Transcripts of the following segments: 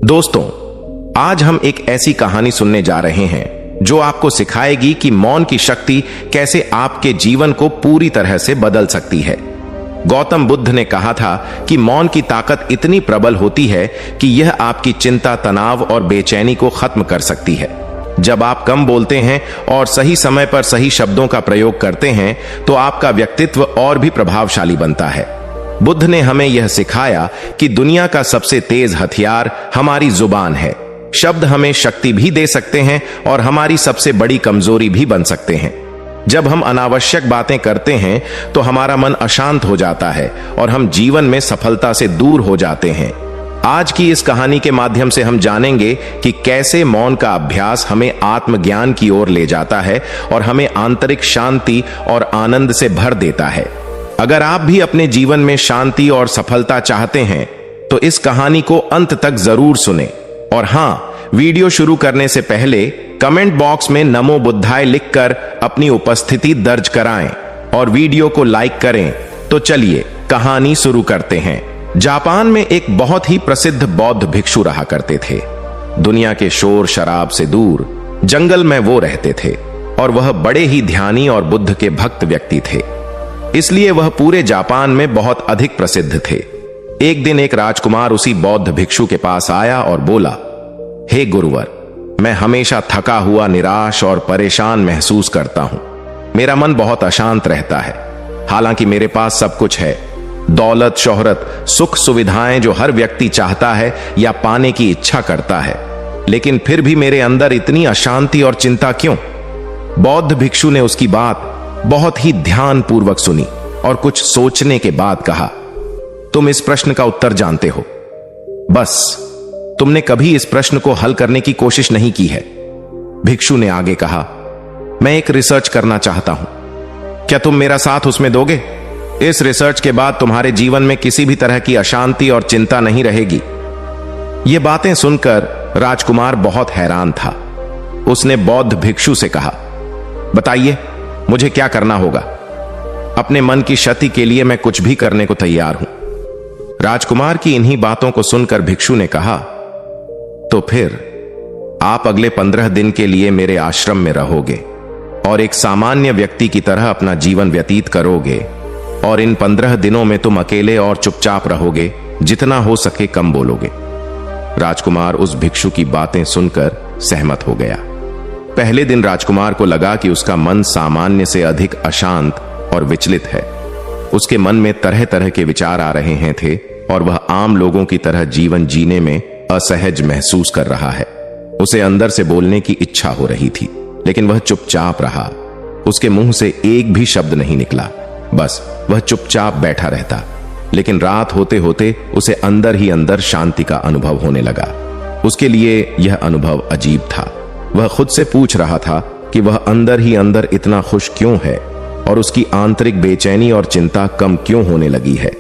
दोस्तों, आज हम एक ऐसी कहानी सुनने जा रहे हैं जो आपको सिखाएगी कि मौन की शक्ति कैसे आपके जीवन को पूरी तरह से बदल सकती है। गौतम बुद्ध ने कहा था कि मौन की ताकत इतनी प्रबल होती है कि यह आपकी चिंता, तनाव और बेचैनी को खत्म कर सकती है। जब आप कम बोलते हैं और सही समय पर सही शब्दों का प्रयोग करते हैं तो आपका व्यक्तित्व और भी प्रभावशाली बनता है। बुद्ध ने हमें यह सिखाया कि दुनिया का सबसे तेज हथियार हमारी जुबान है। शब्द हमें शक्ति भी दे सकते हैं और हमारी सबसे बड़ी कमजोरी भी बन सकते हैं। जब हम अनावश्यक बातें करते हैं तो हमारा मन अशांत हो जाता है और हम जीवन में सफलता से दूर हो जाते हैं। आज की इस कहानी के माध्यम से हम जानेंगे कि कैसे मौन का अभ्यास हमें आत्मज्ञान की ओर ले जाता है और हमें आंतरिक शांति और आनंद से भर देता है। अगर आप भी अपने जीवन में शांति और सफलता चाहते हैं तो इस कहानी को अंत तक जरूर सुनें। और हां, वीडियो शुरू करने से पहले कमेंट बॉक्स में नमो बुद्धाय लिखकर अपनी उपस्थिति दर्ज कराएं और वीडियो को लाइक करें। तो चलिए कहानी शुरू करते हैं। जापान में एक बहुत ही प्रसिद्ध बौद्ध भिक्षु रहा करते थे। दुनिया के शोर शराब से दूर जंगल में वो रहते थे और वह बड़े ही ध्यानी और बुद्ध के भक्त व्यक्ति थे, इसलिए वह पूरे जापान में बहुत अधिक प्रसिद्ध थे। एक दिन एक राजकुमार उसी बौद्ध भिक्षु के पास आया और बोला, हे गुरुवर, मैं हमेशा थका हुआ, निराश और परेशान महसूस करता हूं। मेरा मन बहुत अशांत रहता है। हालांकि मेरे पास सब कुछ है, दौलत, शोहरत, सुख सुविधाएं जो हर व्यक्ति चाहता है या पाने की इच्छा करता है, लेकिन फिर भी मेरे अंदर इतनी अशांति और चिंता क्यों? बौद्ध भिक्षु ने उसकी बात बहुत ही ध्यानपूर्वक सुनी और कुछ सोचने के बाद कहा, तुम इस प्रश्न का उत्तर जानते हो, बस तुमने कभी इस प्रश्न को हल करने की कोशिश नहीं की है। भिक्षु ने आगे कहा, मैं एक रिसर्च करना चाहता हूं, क्या तुम मेरा साथ उसमें दोगे? इस रिसर्च के बाद तुम्हारे जीवन में किसी भी तरह की अशांति और चिंता नहीं रहेगी। ये बातें सुनकर राजकुमार बहुत हैरान था। उसने बौद्ध भिक्षु से कहा, बताइए मुझे क्या करना होगा? अपने मन की क्षति के लिए मैं कुछ भी करने को तैयार हूं। राजकुमार की इन्हीं बातों को सुनकर भिक्षु ने कहा, तो फिर आप अगले 15 दिन के लिए मेरे आश्रम में रहोगे और एक सामान्य व्यक्ति की तरह अपना जीवन व्यतीत करोगे और इन 15 दिनों में तुम अकेले और चुपचाप रहोगे, जितना हो सके कम बोलोगे। राजकुमार उस भिक्षु की बातें सुनकर सहमत हो गया। पहले दिन राजकुमार को लगा कि उसका मन सामान्य से अधिक अशांत और विचलित है। उसके मन में तरह तरह के विचार आ रहे हैं थे और वह आम लोगों की तरह जीवन जीने में असहज महसूस कर रहा है। उसे अंदर से बोलने की इच्छा हो रही थी, लेकिन वह चुपचाप रहा। उसके मुंह से एक भी शब्द नहीं निकला, बस वह चुपचाप बैठा रहता। लेकिन रात होते होते उसे अंदर ही अंदर शांति का अनुभव होने लगा। उसके लिए यह अनुभव अजीब था। वह खुद से पूछ रहा था कि वह अंदर ही अंदर इतना खुश क्यों है और उसकी आंतरिक बेचैनी और चिंता कम क्यों होने लगी है।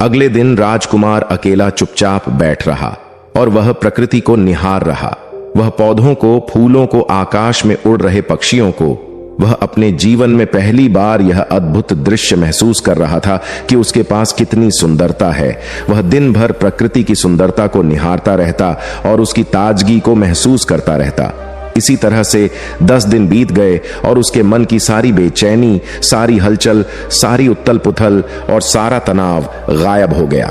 अगले दिन राजकुमार अकेला चुपचाप बैठ रहा और वह प्रकृति को निहार रहा। वह पौधों को, फूलों को, आकाश में उड़ रहे पक्षियों को। वह अपने जीवन में पहली बार यह अद्भुत दृश्य महसूस कर रहा था कि उसके पास कितनी सुंदरता है। वह दिन भर प्रकृति की सुंदरता को निहारता रहता और उसकी ताजगी को महसूस करता रहता। इसी तरह से 10 दिन बीत गए और उसके मन की सारी बेचैनी, सारी हलचल, सारी उथल पुथल और सारा तनाव गायब हो गया।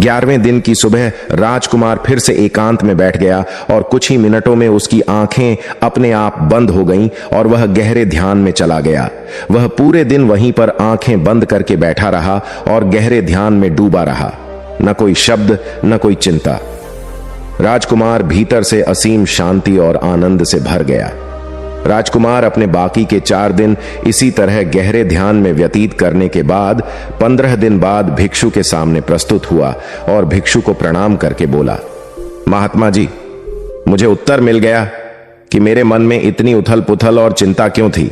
11वें दिन की सुबह राजकुमार फिर से एकांत में बैठ गया और कुछ ही मिनटों में उसकी आंखें अपने आप बंद हो गईं और वह गहरे ध्यान में चला गया। वह पूरे दिन वहीं पर आंखें बंद करके बैठा रहा और गहरे ध्यान में डूबा रहा। न कोई शब्द, न कोई चिंता। राजकुमार भीतर से असीम शांति और आनंद से भर गया। राजकुमार अपने बाकी के 4 दिन इसी तरह गहरे ध्यान में व्यतीत करने के बाद 15 दिन बाद भिक्षु के सामने प्रस्तुत हुआ और भिक्षु को प्रणाम करके बोला, महात्मा जी, मुझे उत्तर मिल गया कि मेरे मन में इतनी उथल पुथल और चिंता क्यों थी।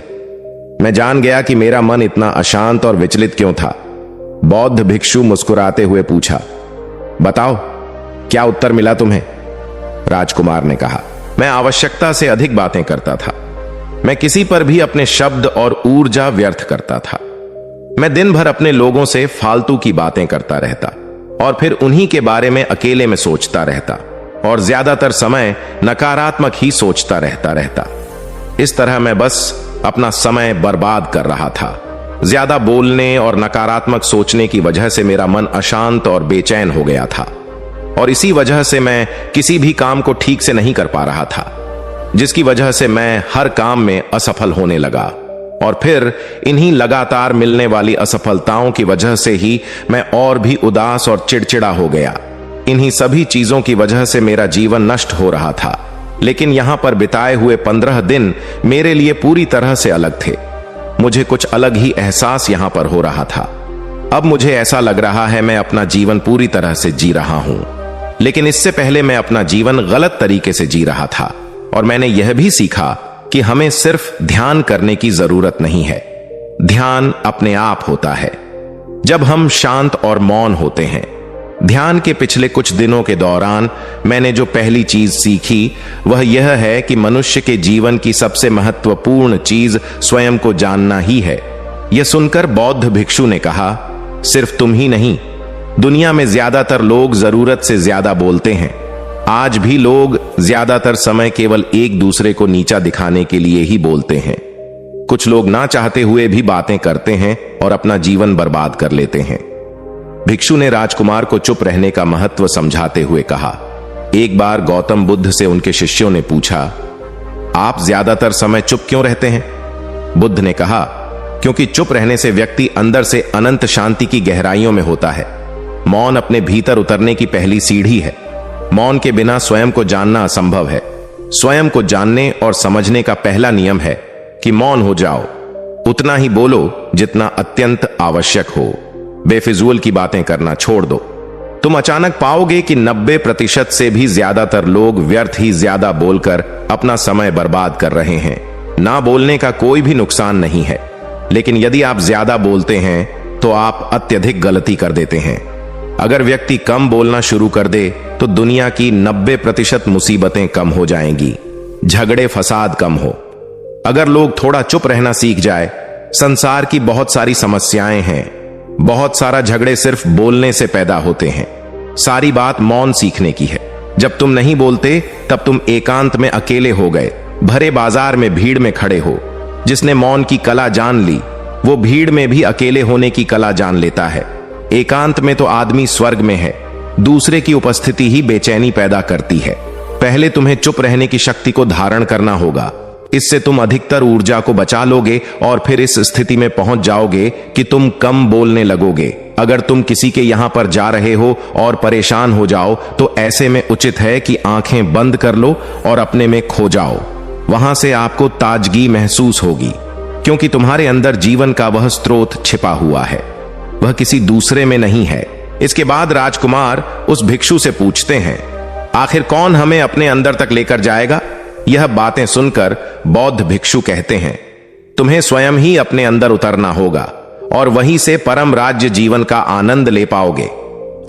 मैं जान गया कि मेरा मन इतना अशांत और विचलित क्यों था। बौद्ध भिक्षु मुस्कुराते हुए पूछा, बताओ क्या उत्तर मिला तुम्हें? राजकुमार ने कहा, मैं आवश्यकता से अधिक बातें करता था। मैं किसी पर भी अपने शब्द और ऊर्जा व्यर्थ करता था। मैं दिन भर अपने लोगों से फालतू की बातें करता रहता और फिर उन्हीं के बारे में अकेले में सोचता रहता और ज्यादातर समय नकारात्मक ही सोचता रहता। इस तरह मैं बस अपना समय बर्बाद कर रहा था। ज्यादा बोलने और नकारात्मक सोचने की वजह से मेरा मन अशांत और बेचैन हो गया था, और इसी वजह से मैं किसी भी काम को ठीक से नहीं कर पा रहा था, जिसकी वजह से मैं हर काम में असफल होने लगा। और फिर इन्हीं लगातार मिलने वाली असफलताओं की वजह से ही मैं और भी उदास और चिड़चिड़ा हो गया। इन्हीं सभी चीजों की वजह से मेरा जीवन नष्ट हो रहा था। लेकिन यहां पर बिताए हुए 15 दिन मेरे लिए पूरी तरह से अलग थे। मुझे कुछ अलग ही एहसास यहां पर हो रहा था। अब मुझे ऐसा लग रहा है मैं अपना जीवन पूरी तरह से जी रहा हूं, लेकिन इससे पहले मैं अपना जीवन गलत तरीके से जी रहा था। और मैंने यह भी सीखा कि हमें सिर्फ ध्यान करने की जरूरत नहीं है। ध्यान अपने आप होता है जब हम शांत और मौन होते हैं। ध्यान के पिछले कुछ दिनों के दौरान मैंने जो पहली चीज सीखी वह यह है कि मनुष्य के जीवन की सबसे महत्वपूर्ण चीज स्वयं को जानना ही है। यह सुनकर बौद्ध भिक्षु ने कहा, सिर्फ तुम ही नहीं, दुनिया में ज्यादातर लोग जरूरत से ज्यादा बोलते हैं। आज भी लोग ज्यादातर समय केवल एक दूसरे को नीचा दिखाने के लिए ही बोलते हैं। कुछ लोग ना चाहते हुए भी बातें करते हैं और अपना जीवन बर्बाद कर लेते हैं। भिक्षु ने राजकुमार को चुप रहने का महत्व समझाते हुए कहा। एक बार गौतम बुद्ध से उनके शिष्यों ने पूछा, आप ज्यादातर समय चुप क्यों रहते हैं? बुद्ध ने कहा, क्योंकि चुप रहने से व्यक्ति अंदर से अनंत शांति की गहराइयों में होता है। मौन अपने भीतर उतरने की पहली सीढ़ी है। मौन के बिना स्वयं को जानना असंभव है। स्वयं को जानने और समझने का पहला नियम है कि मौन हो जाओ, उतना ही बोलो जितना अत्यंत आवश्यक हो। बेफिजूल की बातें करना छोड़ दो। तुम अचानक पाओगे कि 90% से भी ज्यादातर लोग व्यर्थ ही ज्यादा बोलकर अपना समय बर्बाद कर रहे हैं। ना बोलने का कोई भी नुकसान नहीं है, लेकिन यदि आप ज्यादा बोलते हैं तो आप अत्यधिक गलती कर देते हैं। अगर व्यक्ति कम बोलना शुरू कर दे तो दुनिया की 90% मुसीबतें कम हो जाएंगी, झगड़े फसाद कम हो। अगर लोग थोड़ा चुप रहना सीख जाए, संसार की बहुत सारी समस्याएं हैं। बहुत सारा झगड़े सिर्फ बोलने से पैदा होते हैं। सारी बात मौन सीखने की है। जब तुम नहीं बोलते तब तुम एकांत में अकेले हो गए, भरे बाजार में भीड़ में खड़े हो। जिसने मौन की कला जान ली वो भीड़ में भी अकेले होने की कला जान लेता है। एकांत में तो आदमी स्वर्ग में है। दूसरे की उपस्थिति ही बेचैनी पैदा करती है। पहले तुम्हें चुप रहने की शक्ति को धारण करना होगा। इससे तुम अधिकतर ऊर्जा को बचा लोगे और फिर इस स्थिति में पहुंच जाओगे कि तुम कम बोलने लगोगे। अगर तुम किसी के यहां पर जा रहे हो और परेशान हो जाओ तो ऐसे में उचित है कि आंखें बंद कर लो और अपने में खो जाओ। वहां से आपको ताजगी महसूस होगी, क्योंकि तुम्हारे अंदर जीवन का वह स्रोत छिपा हुआ है, वह किसी दूसरे में नहीं है। इसके बाद राजकुमार उस भिक्षु से पूछते हैं, आखिर कौन हमें अपने अंदर तक लेकर जाएगा? यह बातें सुनकर बौद्ध भिक्षु कहते हैं, तुम्हें स्वयं ही अपने अंदर उतरना होगा और वहीं से परम राज्य जीवन का आनंद ले पाओगे।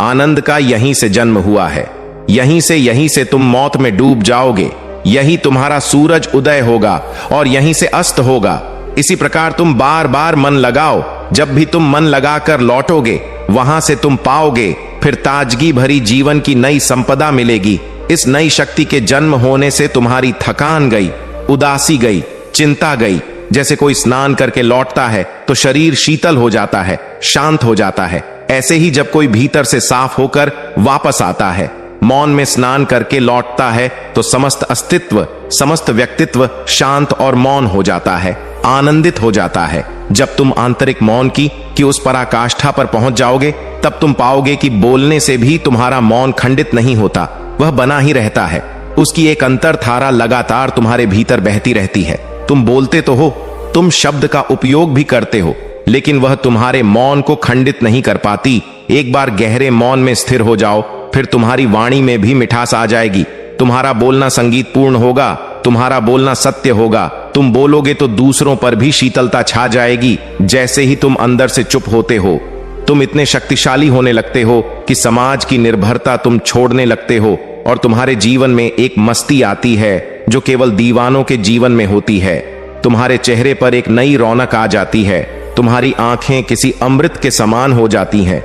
आनंद का यहीं से जन्म हुआ है। यहीं से तुम मौत में डूब जाओगे। यही तुम्हारा सूरज उदय होगा और यहीं से अस्त होगा। इसी प्रकार तुम बार बार मन लगाओ। जब भी तुम मन लगाकर लौटोगे वहां से तुम पाओगे फिर ताजगी भरी जीवन की नई संपदा मिलेगी। इस नई शक्ति के जन्म होने से तुम्हारी थकान गई, उदासी गई, चिंता गई। जैसे कोई स्नान करके लौटता है तो शरीर शीतल हो जाता है, शांत हो जाता है। ऐसे ही जब कोई भीतर से साफ होकर वापस आता है, मौन में स्नान करके लौटता है, तो समस्त अस्तित्व, समस्त व्यक्तित्व शांत और मौन हो जाता है, आनंदित हो जाता है। जब तुम आंतरिक मौन की उस पराकाष्ठा पर पहुंच जाओगे तब तुम पाओगे कि बोलने से भी तुम्हारा मौन खंडित नहीं होता, वह बना ही रहता है। उसकी एक अंतर धारा लगातार तुम्हारे भीतर बहती रहती है। तुम बोलते तो हो, तुम शब्द का उपयोग भी करते हो, लेकिन वह तुम्हारे मौन को खंडित नहीं कर पाती। एक बार गहरे मौन में स्थिर हो जाओ, फिर तुम्हारी वाणी में भी मिठास आ जाएगी। तुम्हारा बोलना संगीतपूर्ण होगा, तुम्हारा बोलना सत्य होगा। तुम बोलोगे तो दूसरों पर भी शीतलता छा जाएगी। जैसे ही तुम अंदर से चुप होते हो, तुम इतने शक्तिशाली होने लगते हो कि समाज की निर्भरता तुम छोड़ने लगते हो और तुम्हारे जीवन में एक मस्ती आती है जो केवल दीवानों के जीवन में होती है। तुम्हारे चेहरे पर एक नई रौनक आ जाती है। तुम्हारी आंखें किसी अमृत के समान हो जाती हैं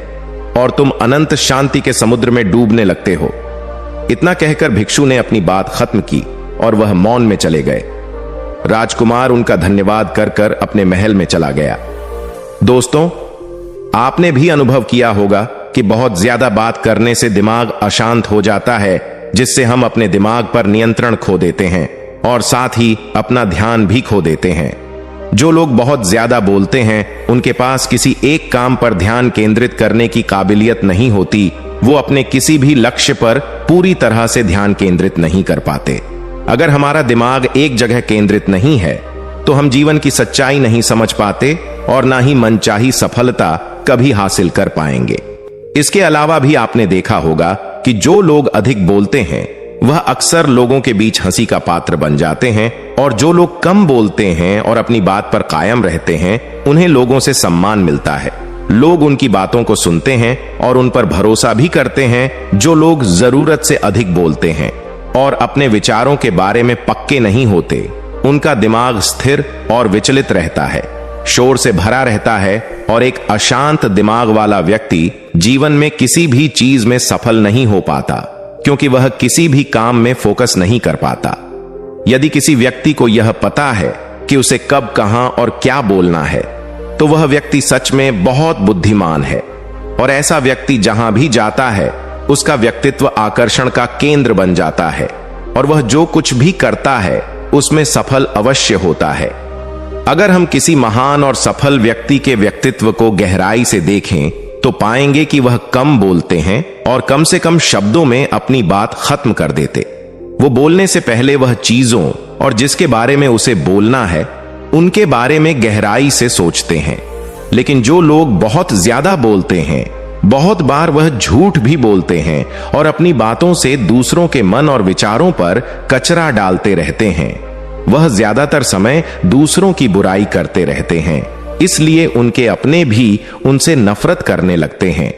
और तुम अनंत शांति के समुद्र में डूबने लगते हो। इतना कहकर भिक्षु ने अपनी बात खत्म की और वह मौन में चले गए। राजकुमार उनका धन्यवाद कर कर अपने महल में चला गया। दोस्तों, आपने भी अनुभव किया होगा कि बहुत ज्यादा बात करने से दिमाग अशांत हो जाता है, जिससे हम अपने दिमाग पर नियंत्रण खो देते हैं और साथ ही अपना ध्यान भी खो देते हैं। जो लोग बहुत ज्यादा बोलते हैं, उनके पास किसी एक काम पर ध्यान केंद्रित करने की काबिलियत नहीं होती। वो अपने किसी भी लक्ष्य पर पूरी तरह से ध्यान केंद्रित नहीं कर पाते। अगर हमारा दिमाग एक जगह केंद्रित नहीं है तो हम जीवन की सच्चाई नहीं समझ पाते और ना ही मनचाही सफलता कभी हासिल कर पाएंगे। इसके अलावा भी आपने देखा होगा कि जो लोग अधिक बोलते हैं वह अक्सर लोगों के बीच हंसी का पात्र बन जाते हैं, और जो लोग कम बोलते हैं और अपनी बात पर कायम रहते हैं, उन्हें लोगों से सम्मान मिलता है। लोग उनकी बातों को सुनते हैं और उन पर भरोसा भी करते हैं। जो लोग जरूरत से अधिक बोलते हैं और अपने विचारों के बारे में पक्के नहीं होते, उनका दिमाग स्थिर और विचलित रहता है, शोर से भरा रहता है, और एक अशांत दिमाग वाला व्यक्ति जीवन में किसी भी चीज में सफल नहीं हो पाता, क्योंकि वह किसी भी काम में फोकस नहीं कर पाता। यदि किसी व्यक्ति को यह पता है कि उसे कब, कहां और क्या बोलना है, तो वह व्यक्ति सच में बहुत बुद्धिमान है, और ऐसा व्यक्ति जहां भी जाता है उसका व्यक्तित्व आकर्षण का केंद्र बन जाता है, और वह जो कुछ भी करता है उसमें सफल अवश्य होता है। अगर हम किसी महान और सफल व्यक्ति के व्यक्तित्व को गहराई से देखें तो पाएंगे कि वह कम बोलते हैं और कम से कम शब्दों में अपनी बात खत्म कर देते। वो बोलने से पहले वह चीजों और जिसके बारे में उसे बोलना है उनके बारे में गहराई से सोचते हैं। लेकिन जो लोग बहुत ज्यादा बोलते हैं, बहुत बार वह झूठ भी बोलते हैं और अपनी बातों से दूसरों के मन और विचारों पर कचरा डालते रहते हैं। वह ज्यादातर समय दूसरों की बुराई करते रहते हैं, इसलिए उनके अपने भी उनसे नफरत करने लगते हैं।